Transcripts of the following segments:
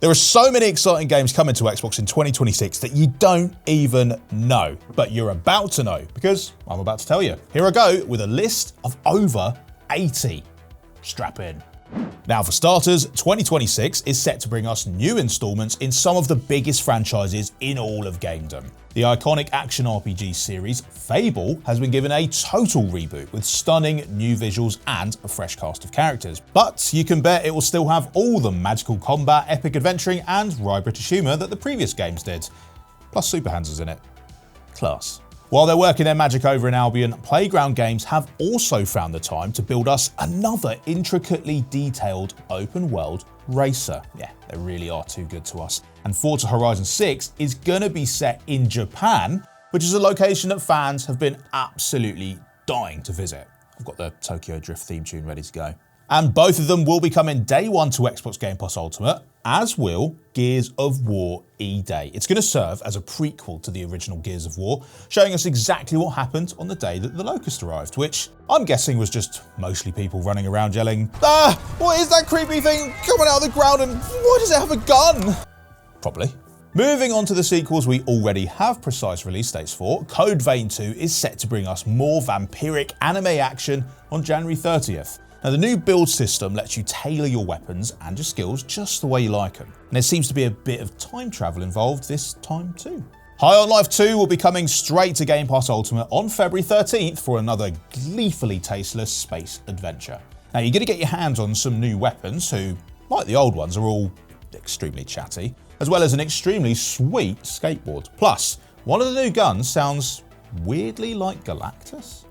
There are so many exciting games coming to Xbox in 2026 that you don't even know, but you're about to know because I'm about to tell you. Here I go with a list of over 80. Strap in. Now for starters, 2026 is set to bring us new installments in some of the biggest franchises in all of gamedom. The iconic action RPG series Fable has been given a total reboot with stunning new visuals and a fresh cast of characters. But you can bet it will still have all the magical combat, epic adventuring and wry British humour that the previous games did. Plus Super Hands is in it. Class. While they're working their magic over in Albion, Playground Games have also found the time to build us another intricately detailed open world racer. Yeah, they really are too good to us. And Forza Horizon 6 is gonna be set in Japan, which is a location that fans have been absolutely dying to visit. I've got the Tokyo Drift theme tune ready to go. And both of them will be coming day one to Xbox Game Pass Ultimate, as will Gears of War E-Day. It's going to serve as a prequel to the original Gears of War, showing us exactly what happened on the day that the Locust arrived, which I'm guessing was just mostly people running around yelling, "Ah, what is that creepy thing coming out of the ground and why does it have a gun?" Probably. Moving on to the sequels we already have precise release dates for, Code Vein 2 is set to bring us more vampiric anime action on January 30th. Now, the new build system lets you tailor your weapons and your skills just the way you like them. And there seems to be a bit of time travel involved this time too. High on Life 2 will be coming straight to Game Pass Ultimate on February 13th for another gleefully tasteless space adventure. Now, you're going to get your hands on some new weapons who, like the old ones, are all extremely chatty, as well as an extremely sweet skateboard. Plus, one of the new guns sounds weirdly like Galactus.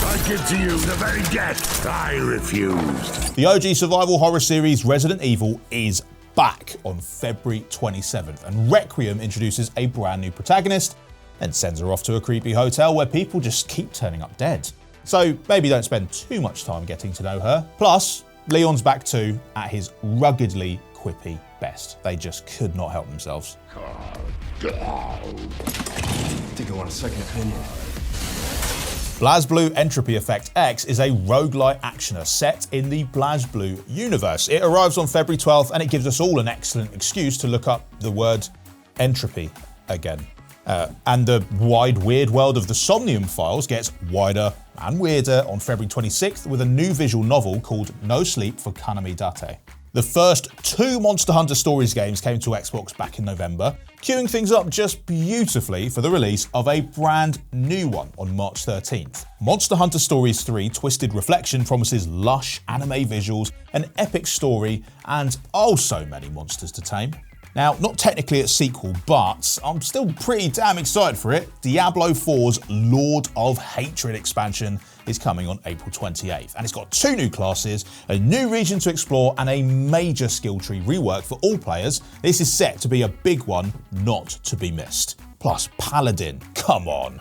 I give to you the very death I refused. The OG survival horror series Resident Evil is back on February 27th, and Requiem introduces a brand new protagonist and sends her off to a creepy hotel where people just keep turning up dead. So maybe don't spend too much time getting to know her. Plus, Leon's back too at his ruggedly quippy best. They just could not help themselves. Think I want a second opinion. BlazBlue Entropy Effect X is a roguelite actioner set in the BlazBlue universe. It arrives on February 12th and it gives us all an excellent excuse to look up the word entropy again. And the wide, weird world of the Somnium Files gets wider and weirder on February 26th with a new visual novel called No Sleep for Kaname Date. The first 2 Monster Hunter Stories games came to Xbox back in November, queuing things up just beautifully for the release of a brand new one on March 13th. Monster Hunter Stories 3 Twisted Reflection promises lush anime visuals, an epic story, and oh so many monsters to tame. Now, not technically a sequel, but I'm still pretty damn excited for it. Diablo 4's Lord of Hatred expansion is coming on April 28th, and it's got 2 new classes, a new region to explore, and a major skill tree rework for all players. This is set to be a big one, not to be missed. Plus, Paladin, come on.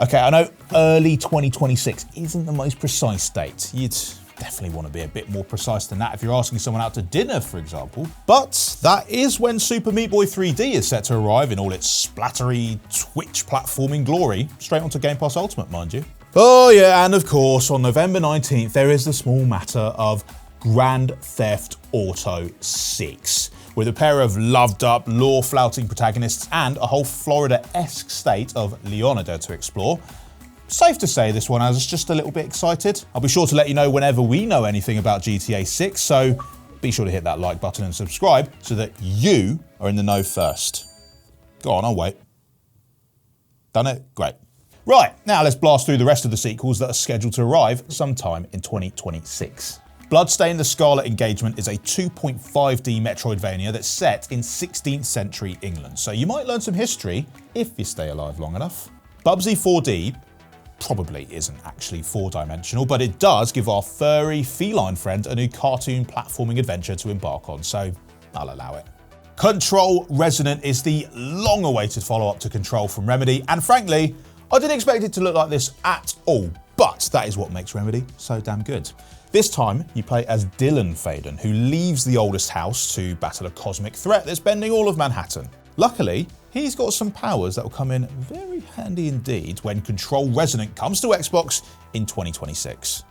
Okay, I know early 2026 isn't the most precise date. You'd definitely want to be a bit more precise than that if you're asking someone out to dinner, for example. But that is when Super Meat Boy 3D is set to arrive in all its splattery Twitch platforming glory, straight onto Game Pass Ultimate, mind you. Oh yeah, and of course, on November 19th, there is the small matter of Grand Theft Auto 6, with a pair of loved-up, law-flouting protagonists and a whole Florida-esque state of Leonida to explore. Safe to say this one has us just a little bit excited. I'll be sure to let you know whenever we know anything about GTA 6, so be sure to hit that like button and subscribe so that you are in the know first. Go on, I'll wait. Done it? Great. Right, now let's blast through the rest of the sequels that are scheduled to arrive sometime in 2026. Bloodstained: The Scarlet Engagement is a 2.5D Metroidvania that's set in 16th century England, so you might learn some history if you stay alive long enough. Bubsy 4D probably isn't actually 4-dimensional, but it does give our furry feline friend a new cartoon platforming adventure to embark on, so I'll allow it. Control Resonant is the long-awaited follow-up to Control from Remedy, and frankly, I didn't expect it to look like this at all, but that is what makes Remedy so damn good. This time, you play as Dylan Faden, who leaves the oldest house to battle a cosmic threat that's bending all of Manhattan. Luckily, he's got some powers that will come in very handy indeed when Control Resonant comes to Xbox in 2026.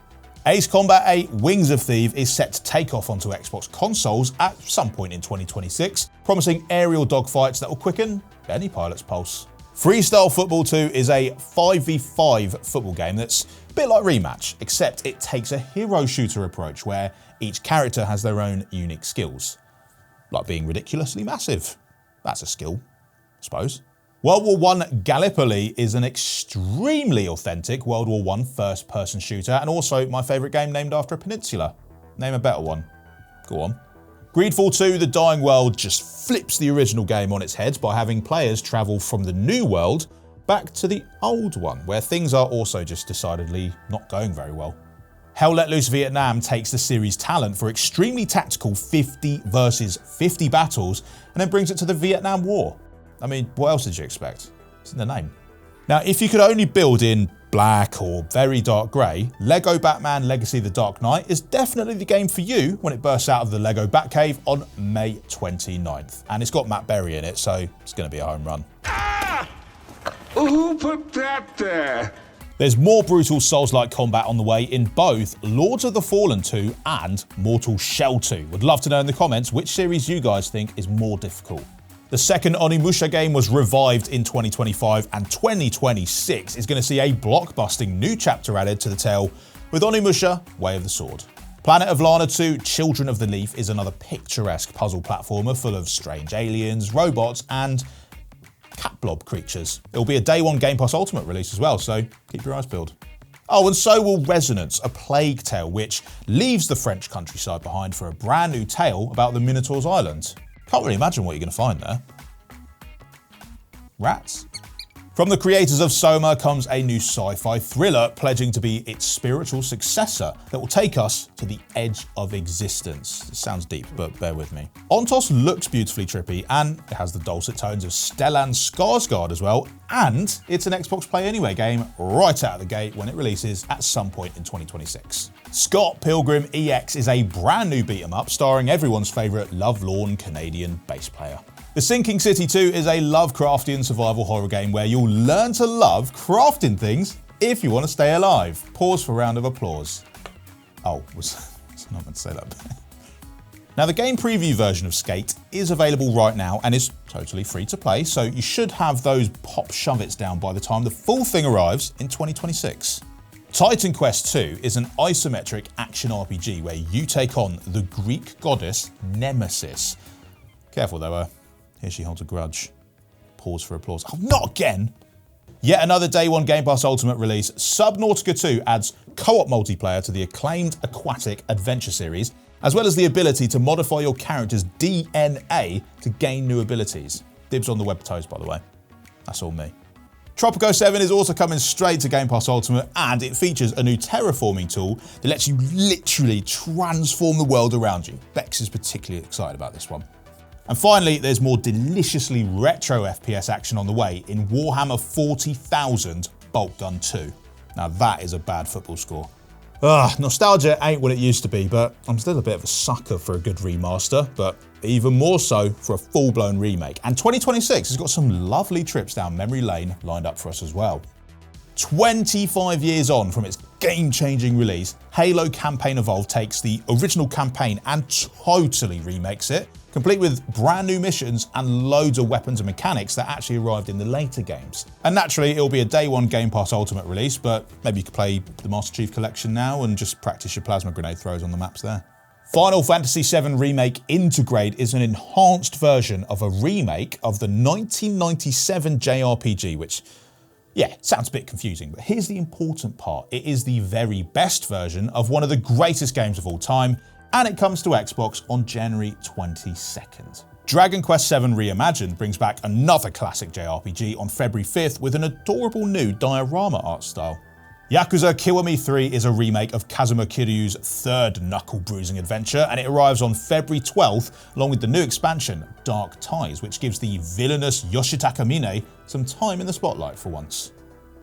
Ace Combat 8 Wings of Theve is set to take off onto Xbox consoles at some point in 2026, promising aerial dogfights that will quicken any pilot's pulse. Freestyle Football 2 is a 5v5 football game that's a bit like Rematch, except it takes a hero shooter approach where each character has their own unique skills. Like being ridiculously massive. That's a skill, I suppose. World War I Gallipoli is an extremely authentic World War I first-person shooter, and also my favourite game named after a peninsula. Name a better one. Go on. Greedfall 2 The Dying World just flips the original game on its head by having players travel from the new world back to the old one, where things are also just decidedly not going very well. Hell Let Loose Vietnam takes the series' talent for extremely tactical 50 versus 50 battles and then brings it to the Vietnam War. I mean, what else did you expect? It's in the name. Now, if you could only build in black or very dark grey, LEGO Batman Legacy The Dark Knight is definitely the game for you when it bursts out of the LEGO Batcave on May 29th. And it's got Matt Berry in it, so it's going to be a home run. Ah! Who put that there? There's more brutal Souls-like combat on the way in both Lords of the Fallen 2 and Mortal Shell 2. Would love to know in the comments which series you guys think is more difficult. The second Onimusha game was revived in 2025, and 2026 is going to see a blockbusting new chapter added to the tale with Onimusha Way of the Sword. Planet of Lana 2 Children of the Leaf is another picturesque puzzle platformer full of strange aliens, robots and cat blob creatures. It will be a day one Game Pass Ultimate release as well, so keep your eyes peeled. Oh, and so will Resonant, a plague tale which leaves the French countryside behind for a brand new tale about the Minotaur's Island. Can't really imagine what you're going to find there. Rats? From the creators of Soma comes a new sci-fi thriller pledging to be its spiritual successor that will take us to the edge of existence. It sounds deep, but bear with me. Ontos looks beautifully trippy, and it has the dulcet tones of Stellan Skarsgård as well, and it's an Xbox Play Anywhere game right out of the gate when it releases at some point in 2026. Scott Pilgrim EX is a brand new beat-em-up starring everyone's favourite lovelorn Canadian bass player. The Sinking City 2 is a Lovecraftian survival horror game where you'll learn to love crafting things if you want to stay alive. Pause for a round of applause. Oh, was not meant to say that. Now, the game preview version of Skate is available right now and is totally free to play, so you should have those pop shove-its down by the time the full thing arrives in 2026. Titan Quest 2 is an isometric action RPG where you take on the Greek goddess Nemesis. Careful though, here she holds a grudge. Pause for applause. Oh, not again! Yet another day one Game Pass Ultimate release, Subnautica 2 adds co-op multiplayer to the acclaimed aquatic adventure series, as well as the ability to modify your character's DNA to gain new abilities. Dibs on the web toes, by the way. That's all me. Tropico 7 is also coming straight to Game Pass Ultimate, and it features a new terraforming tool that lets you literally transform the world around you. Bex is particularly excited about this one. And finally, there's more deliciously retro FPS action on the way in Warhammer 40,000 Bolt Gun 2. Now that is a bad football score. Nostalgia ain't what it used to be, but I'm still a bit of a sucker for a good remaster, but even more so for a full-blown remake. And 2026 has got some lovely trips down memory lane lined up for us as well. 25 years on from its game-changing release, Halo Campaign Evolved takes the original campaign and totally remakes it, complete with brand new missions and loads of weapons and mechanics that actually arrived in the later games. And naturally, it'll be a day one Game Pass Ultimate release, but maybe you could play the Master Chief Collection now and just practice your plasma grenade throws on the maps there. Final Fantasy VII Remake Intergrade is an enhanced version of a remake of the 1997 JRPG, which, yeah, sounds a bit confusing, but here's the important part. It is the very best version of one of the greatest games of all time, and it comes to Xbox on January 22nd. Dragon Quest VII Reimagined brings back another classic JRPG on February 5th with an adorable new diorama art style. Yakuza Kiwami 3 is a remake of Kazuma Kiryu's third knuckle-bruising adventure, and it arrives on February 12th along with the new expansion, Dark Ties, which gives the villainous Yoshitaka Mine some time in the spotlight for once.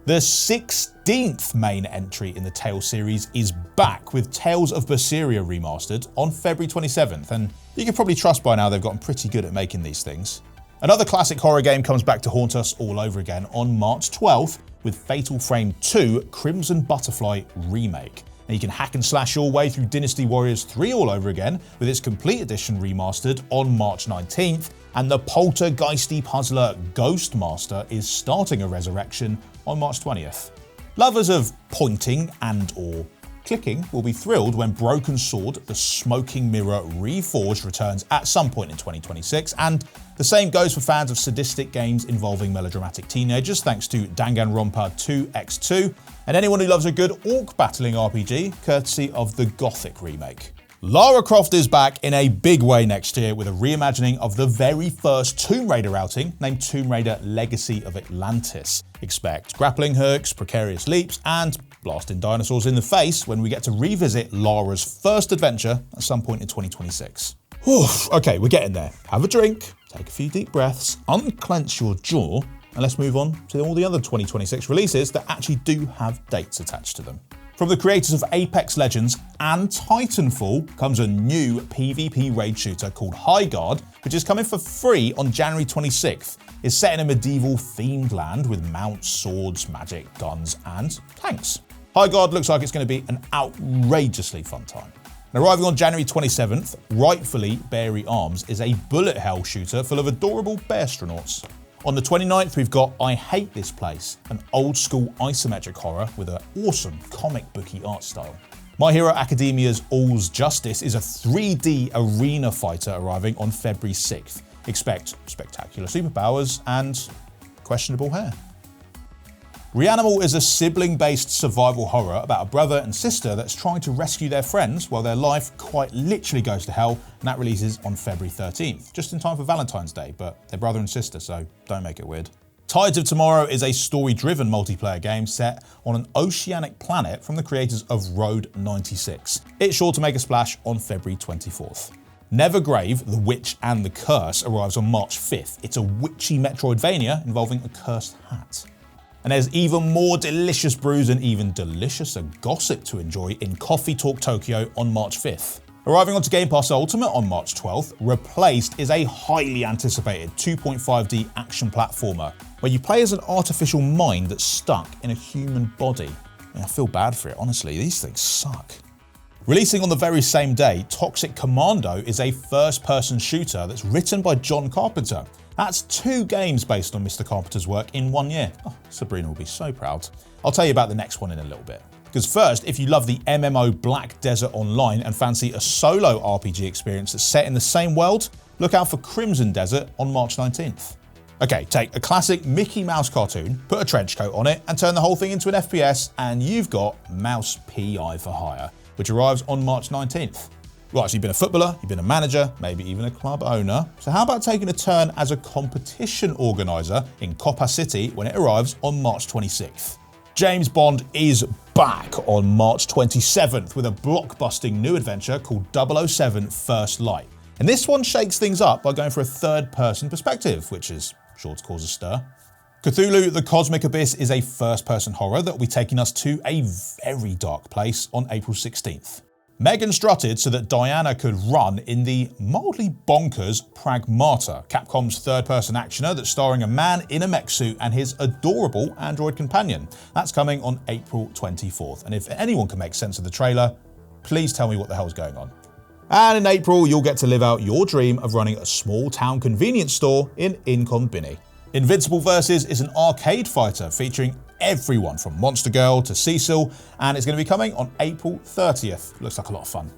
The 16th main entry in the Tales series is back with Tales of Berseria Remastered on February 27th, and you can probably trust by now they've gotten pretty good at making these things. Another classic horror game comes back to haunt us all over again on March 12th with Fatal Frame 2 Crimson Butterfly Remake. and you can hack and slash your way through Dynasty Warriors 3 all over again with its complete edition remastered on March 19th, and the poltergeisty puzzler Ghostmaster is starting a resurrection on March 20th. Lovers of pointing and/or clicking will be thrilled when Broken Sword, the Smoking Mirror Reforged returns at some point in 2026, and the same goes for fans of sadistic games involving melodramatic teenagers thanks to Danganronpa 2x2, and anyone who loves a good orc battling RPG courtesy of the Gothic remake. Lara Croft is back in a big way next year with a reimagining of the very first Tomb Raider outing named Tomb Raider Legacy of Atlantis. Expect grappling hooks, precarious leaps, and blasting dinosaurs in the face when we get to revisit Lara's first adventure at some point in 2026. Whew, okay, we're getting there. Have a drink, take a few deep breaths, unclench your jaw, and let's move on to all the other 2026 releases that actually do have dates attached to them. From the creators of Apex Legends and Titanfall comes a new PvP raid shooter called Highguard, which is coming for free on January 26th. It's set in a medieval themed land with mounts, swords, magic, guns, and tanks. Highguard looks like it's going to be an outrageously fun time. And arriving on January 27th, rightfully Beary Arms is a bullet hell shooter full of adorable bearstronauts. On the 29th, we've got I Hate This Place, an old-school isometric horror with an awesome comic booky art style. My Hero Academia's All's Justice is a 3D arena fighter arriving on February 6th. Expect spectacular superpowers and questionable hair. Reanimal is a sibling-based survival horror about a brother and sister that's trying to rescue their friends while their life quite literally goes to hell, and that releases on February 13th, just in time for Valentine's Day, but they're brother and sister, so don't make it weird. Tides of Tomorrow is a story-driven multiplayer game set on an oceanic planet from the creators of Road 96. It's sure to make a splash on February 24th. Nevergrave, The Witch and the Curse arrives on March 5th. It's a witchy Metroidvania involving a cursed hat. And there's even more delicious brews and even deliciouser gossip to enjoy in Coffee Talk Tokyo on March 5th. Arriving onto Game Pass Ultimate on March 12th, Replaced is a highly anticipated 2.5D action platformer where you play as an artificial mind that's stuck in a human body. I feel bad for it, honestly, these things suck. Releasing on the very same day, Toxic Commando is a first-person shooter that's written by John Carpenter. That's 2 games based on Mr. Carpenter's work in 1 year. Oh, Sabrina will be so proud. I'll tell you about the next one in a little bit. Because first, if you love the MMO Black Desert Online and fancy a solo RPG experience that's set in the same world, look out for Crimson Desert on March 19th. Okay, take a classic Mickey Mouse cartoon, put a trench coat on it, and turn the whole thing into an FPS, and you've got Mouse PI for Hire, which arrives on March 19th. Right, so you've been a footballer, you've been a manager, maybe even a club owner. So how about taking a turn as a competition organiser in Copa City when it arrives on March 26th? James Bond is back on March 27th with a blockbusting new adventure called 007 First Light. And this one shakes things up by going for a third-person perspective, which is sure to cause a stir. Cthulhu The Cosmic Abyss is a first-person horror that will be taking us to a very dark place on April 16th. Megan strutted so that Diana could run in the mildly bonkers Pragmata, Capcom's third-person actioner that's starring a man in a mech suit and his adorable android companion. That's coming on April 24th, and if anyone can make sense of the trailer, please tell me what the hell's going on. And in April, you'll get to live out your dream of running a small-town convenience store in Inkombini. Invincible Versus is an arcade fighter featuring everyone from Monster Girl to Cecil, and it's going to be coming on April 30th. Looks like a lot of fun.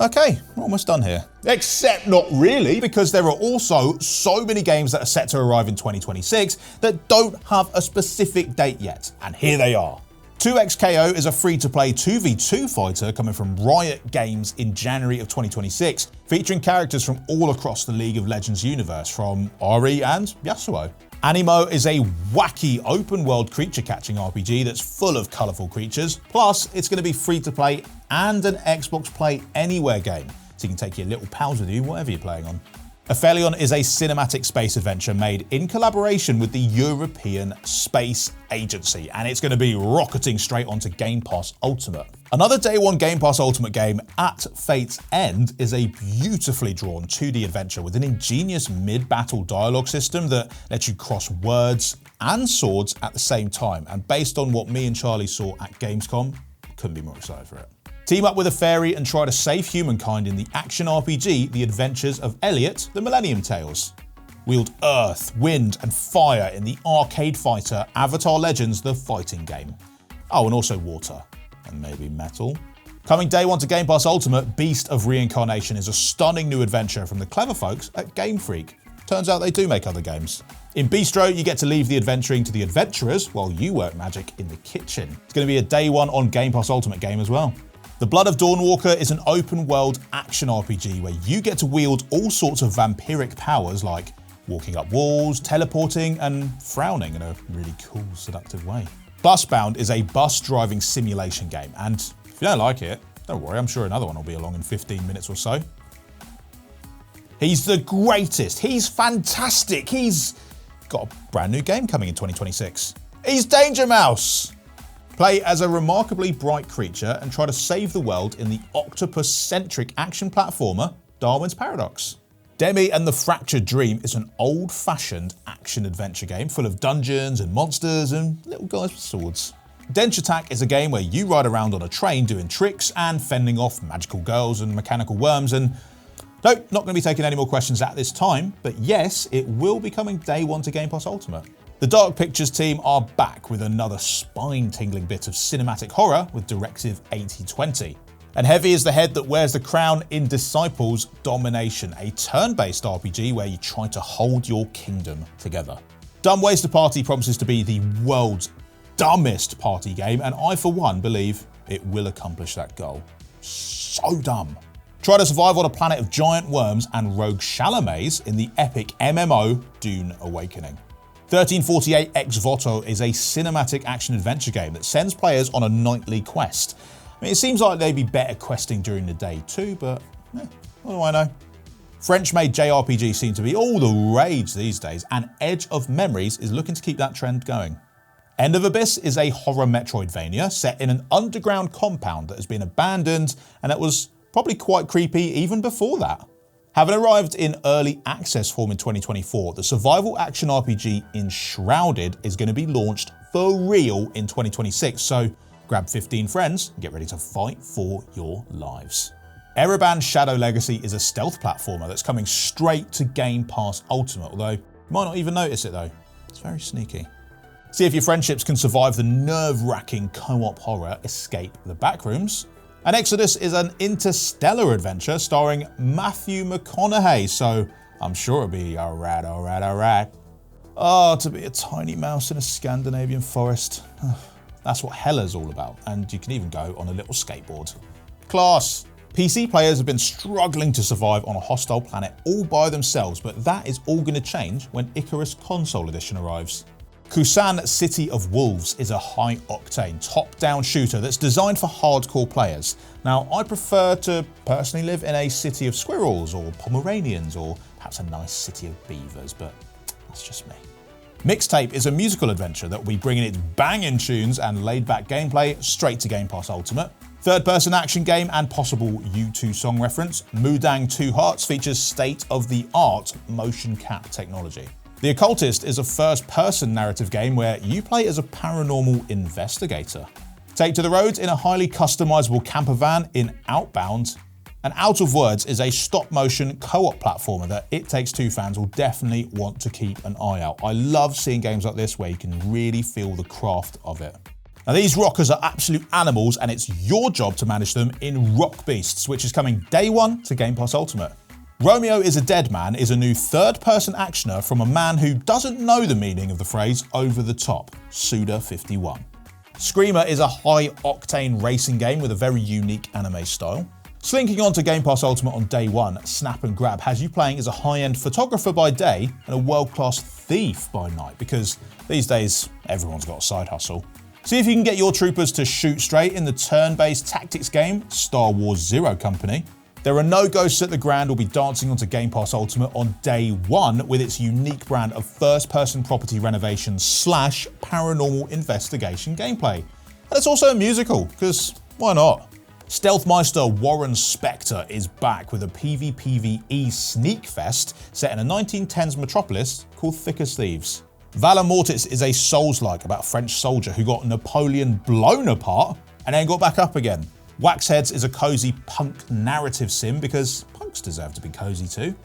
Okay, we're almost done here. Except not really, because there are also so many games that are set to arrive in 2026 that don't have a specific date yet, and here they are. 2XKO is a free-to-play 2v2 fighter coming from Riot Games in January of 2026, featuring characters from all across the League of Legends universe, from Ahri and Yasuo. Animo is a wacky open-world creature-catching RPG that's full of colourful creatures, plus it's going to be free-to-play and an Xbox Play Anywhere game, so you can take your little pals with you, whatever you're playing on. Aphelion is a cinematic space adventure made in collaboration with the European Space Agency, and it's going to be rocketing straight onto Game Pass Ultimate. Another Day 1 Game Pass Ultimate game, At Fate's End, is a beautifully drawn 2D adventure with an ingenious mid-battle dialogue system that lets you cross words and swords at the same time, and based on what me and Charlie saw at Gamescom, couldn't be more excited for it. Team up with a fairy and try to save humankind in the action RPG The Adventures of Elliot, The Millennium Tales. Wield earth, wind and fire in the arcade fighter Avatar Legends The Fighting Game. Oh, and also water. And maybe metal. Coming day one to Game Pass Ultimate, Beast of Reincarnation is a stunning new adventure from the clever folks at Game Freak. Turns out they do make other games. In Bistro, you get to leave the adventuring to the adventurers while you work magic in the kitchen. It's going to be a day one on Game Pass Ultimate game as well. The Blood of Dawnwalker is an open-world action RPG where you get to wield all sorts of vampiric powers like walking up walls, teleporting, and frowning in a really cool, seductive way. Busbound is a bus driving simulation game, and if you don't like it, don't worry, I'm sure another one will be along in 15 minutes or so. He's the greatest, he's fantastic, he's got a brand new game coming in 2026. He's Danger Mouse! Play as a remarkably bright creature and try to save the world in the octopus-centric action platformer Darwin's Paradox. Demi and the Fractured Dream is an old-fashioned action-adventure game full of dungeons and monsters and little guys with swords. Dench Attack is a game where you ride around on a train doing tricks and fending off magical girls and mechanical worms, and nope, not going to be taking any more questions at this time, but yes, it will be coming day one to Game Pass Ultimate. The Dark Pictures team are back with another spine-tingling bit of cinematic horror with Directive 8020. And heavy is the head that wears the crown in Disciples Domination, a turn-based RPG where you try to hold your kingdom together. Dumb Ways to Party promises to be the world's dumbest party game, and I for one believe it will accomplish that goal. So dumb. Try to survive on a planet of giant worms and rogue Chalamets in the epic MMO Dune Awakening. 1348 Ex Voto is a cinematic action-adventure game that sends players on a nightly quest. I mean, it seems like they'd be better questing during the day too, but what do I know? French-made JRPGs seem to be all the rage these days, and Edge of Memories is looking to keep that trend going. End of Abyss is a horror Metroidvania set in an underground compound that has been abandoned, and that was probably quite creepy even before that. Having arrived in early access form in 2024, the survival action RPG Enshrouded is going to be launched for real in 2026, so grab 15 friends and get ready to fight for your lives. Ereban Shadow Legacy is a stealth platformer that's coming straight to Game Pass Ultimate, although you might not even notice it though. It's very sneaky. See if your friendships can survive the nerve-wracking co-op horror Escape the Backrooms. And Exodus is an interstellar adventure starring Matthew McConaughey, so I'm sure it'll be alright. Oh, to be a tiny mouse in a Scandinavian forest. That's what Hella's all about, and you can even go on a little skateboard. Class! PC players have been struggling to survive on a hostile planet all by themselves, but that is all going to change when Icarus Console Edition arrives. Kusan City of Wolves is a high-octane, top-down shooter that's designed for hardcore players. Now, I prefer to personally live in a city of squirrels or Pomeranians or perhaps a nice city of beavers, but that's just me. Mixtape is a musical adventure that will be bringing its banging tunes and laid-back gameplay straight to Game Pass Ultimate. Third-person action game and possible U2 song reference, Mudang 2 Hearts features state-of-the-art motion cap technology. The Occultist is a first-person narrative game where you play as a paranormal investigator. Take to the roads in a highly customizable camper van in Outbound. And Out of Words is a stop-motion co-op platformer that It Takes Two fans will definitely want to keep an eye out. I love seeing games like this where you can really feel the craft of it. Now these rockers are absolute animals, and it's your job to manage them in Rock Beasts, which is coming day one to Game Pass Ultimate. Romeo is a Dead Man is a new third-person actioner from a man who doesn't know the meaning of the phrase over the top, Suda51. Screamer is a high-octane racing game with a very unique anime style. Slinking onto Game Pass Ultimate on day one, Snap and Grab has you playing as a high-end photographer by day and a world-class thief by night, because these days everyone's got a side hustle. See if you can get your troopers to shoot straight in the turn-based tactics game Star Wars Zero Company. There are no ghosts at the Grand will be dancing onto Game Pass Ultimate on day one with its unique brand of first-person property renovation / paranormal investigation gameplay. And it's also a musical, because why not? Stealthmeister Warren Spector is back with a PvPvE sneak fest set in a 1910s metropolis called Thick as Thieves. Valor Mortis is a Souls-like about a French soldier who got Napoleon blown apart and then got back up again. Waxheads is a cozy punk narrative sim because punks deserve to be cozy too.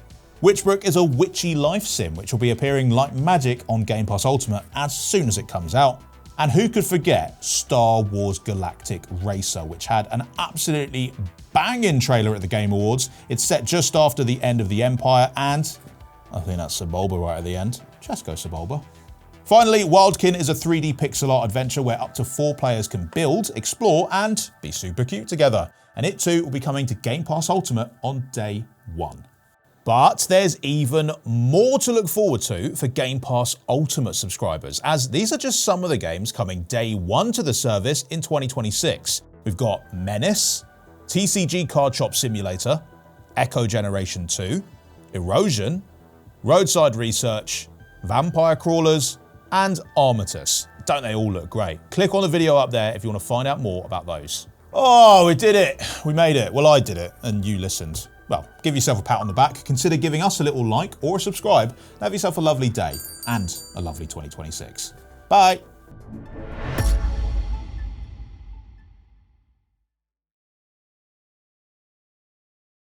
Witchbrook is a witchy life sim which will be appearing like magic on Game Pass Ultimate as soon as it comes out. And who could forget Star Wars Galactic Racer, which had an absolutely banging trailer at the Game Awards. It's set just after the end of the Empire, and I think that's Sebulba right at the end. Just go Sebulba. Finally, Wildkin is a 3D pixel art adventure where up to 4 players can build, explore, and be super cute together. And it too will be coming to Game Pass Ultimate on day 1. But there's even more to look forward to for Game Pass Ultimate subscribers, as these are just some of the games coming day 1 to the service in 2026. We've got Menace, TCG Card Shop Simulator, Echo Generation 2, Erosion, Roadside Research, Vampire Crawlers, and Armatus. Don't they all look great? Click on the video up there if you want to find out more about those. Oh, we did it. We made it. Well, I did it, and you listened. Well, give yourself a pat on the back, consider giving us a little like or a subscribe, and have yourself a lovely day and a lovely 2026. Bye.